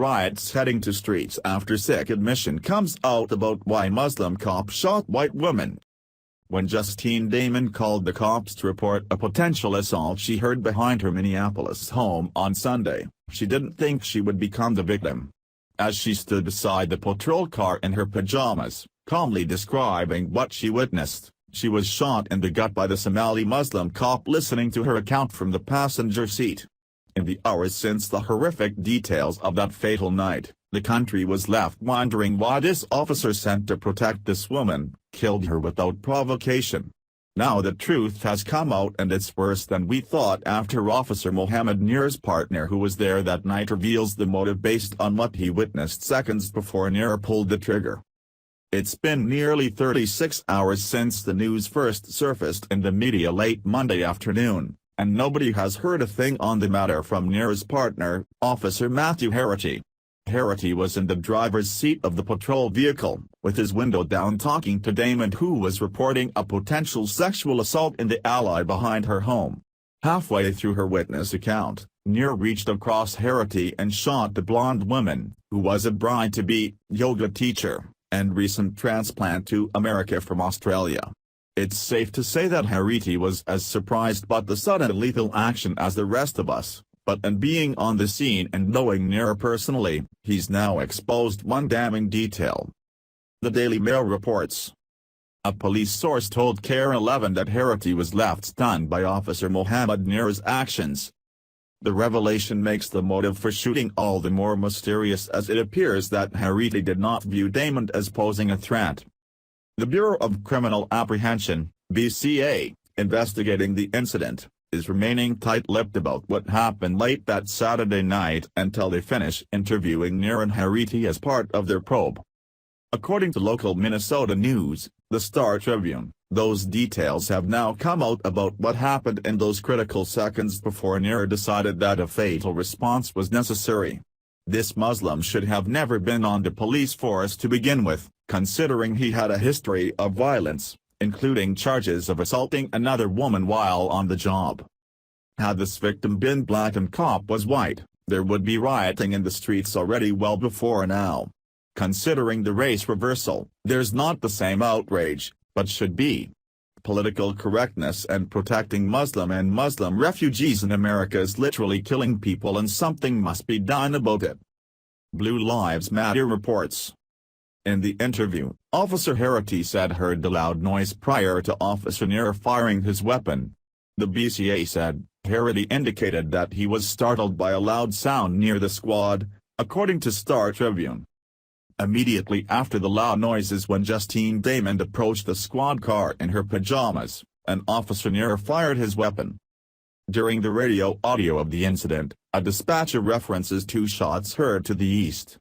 riots heading to streets after sick admission comes out about why Muslim cop shot white woman. When Justine Damon called the cops to report a potential assault she heard behind her Minneapolis home on Sunday, she didn't think she would become the victim. As she stood beside the patrol car in her pajamas, calmly describing what she witnessed, she was shot in the gut by the Somali Muslim cop listening to her account from the passenger seat. In the hours since the horrific details of that fatal night, the country was left wondering why this officer sent to protect this woman killed her without provocation. Now the truth has come out, and it's worse than we thought after Officer Mohammed Nir's partner, who was there that night, reveals the motive based on what he witnessed seconds before Nir pulled the trigger. It's been nearly 36 hours since the news first surfaced in the media late Monday afternoon, and nobody has heard a thing on the matter from Nir's partner, Officer Matthew Harity. Harity was in the driver's seat of the patrol vehicle, with his window down, talking to Damon, who was reporting a potential sexual assault in the alley behind her home. Halfway through her witness account, Nir reached across Harity and shot the blonde woman, who was a bride-to-be, yoga teacher, and recent transplant to America from Australia. It's safe to say that Harity was as surprised by the sudden lethal action as the rest of us. But in being on the scene and knowing Nir personally, he's now exposed one damning detail. The Daily Mail reports. A police source told KARE 11 that Harity was left stunned by Officer Mohammed Nir's actions. The revelation makes the motive for shooting all the more mysterious, as it appears that Harity did not view Damon as posing a threat. The Bureau of Criminal Apprehension, BCA, investigating the incident, is remaining tight-lipped about what happened late that Saturday night until they finish interviewing Nir and Harity as part of their probe. According to local Minnesota news, the Star Tribune, those details have now come out about what happened in those critical seconds before Nir decided that a fatal response was necessary. This Muslim should have never been on the police force to begin with, considering he had a history of violence, including charges of assaulting another woman while on the job. Had this victim been black and cop was white, there would be rioting in the streets already well before now. Considering the race reversal, there's not the same outrage, but should be. Political correctness and protecting Muslim and Muslim refugees in America is literally killing people, and something must be done about it. Blue Lives Matter reports. In the interview, Officer Harity said heard the loud noise prior to Officer Nir firing his weapon. The BCA said, Harity indicated that he was startled by a loud sound near the squad, according to Star Tribune. Immediately after the loud noises, when Justine Damon approached the squad car in her pajamas, and Officer Nir fired his weapon. During the radio audio of the incident, a dispatcher references 2 shots heard to the east.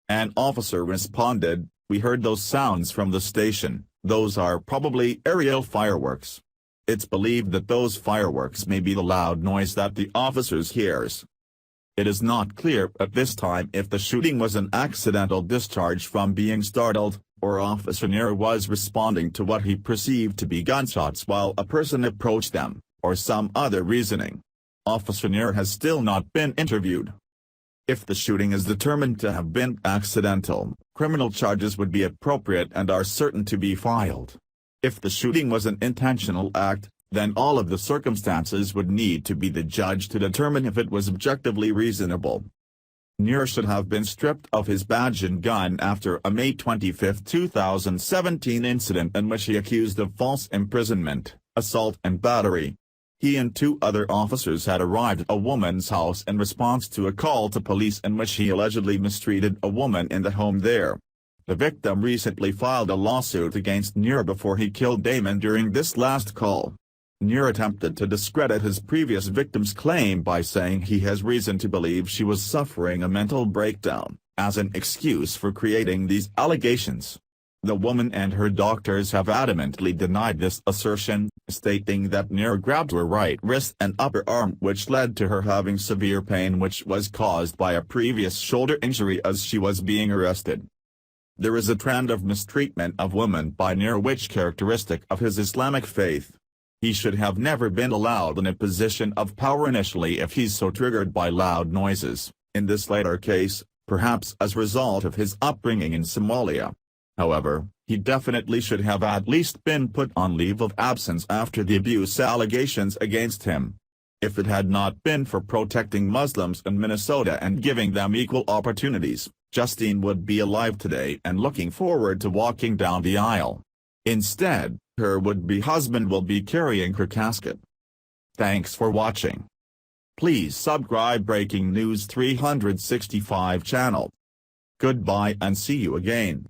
An officer responded, "We heard those sounds from the station, those are probably aerial fireworks." It's believed that those fireworks may be the loud noise that the officers hears. It is not clear at this time if the shooting was an accidental discharge from being startled, or Officer Nir was responding to what he perceived to be gunshots while a person approached them, or some other reasoning. Officer Nir has still not been interviewed. If the shooting is determined to have been accidental, criminal charges would be appropriate and are certain to be filed. If the shooting was an intentional act, then all of the circumstances would need to be the judge to determine if it was objectively reasonable. Nir should have been stripped of his badge and gun after a May 25, 2017 incident in which he accused of false imprisonment, assault and battery. He and 2 other officers had arrived at a woman's house in response to a call to police in which he allegedly mistreated a woman in the home there. The victim recently filed a lawsuit against Nir before he killed Damon during this last call. Nir attempted to discredit his previous victim's claim by saying he has reason to believe she was suffering a mental breakdown, as an excuse for creating these allegations. The woman and her doctors have adamantly denied this assertion, stating that Nir grabbed her right wrist and upper arm, which led to her having severe pain which was caused by a previous shoulder injury as she was being arrested. There is a trend of mistreatment of women by Nir, which characteristic of his Islamic faith. He should have never been allowed in a position of power initially if he's so triggered by loud noises. In this later case, perhaps as a result of his upbringing in Somalia. However, he definitely should have at least been put on leave of absence after the abuse allegations against him. If it had not been for protecting Muslims in Minnesota and giving them equal opportunities, Justine would be alive today and looking forward to walking down the aisle. Instead, her would-be husband will be carrying her casket. Thanks for watching. Please subscribe Breaking News 365 channel. Goodbye and see you again.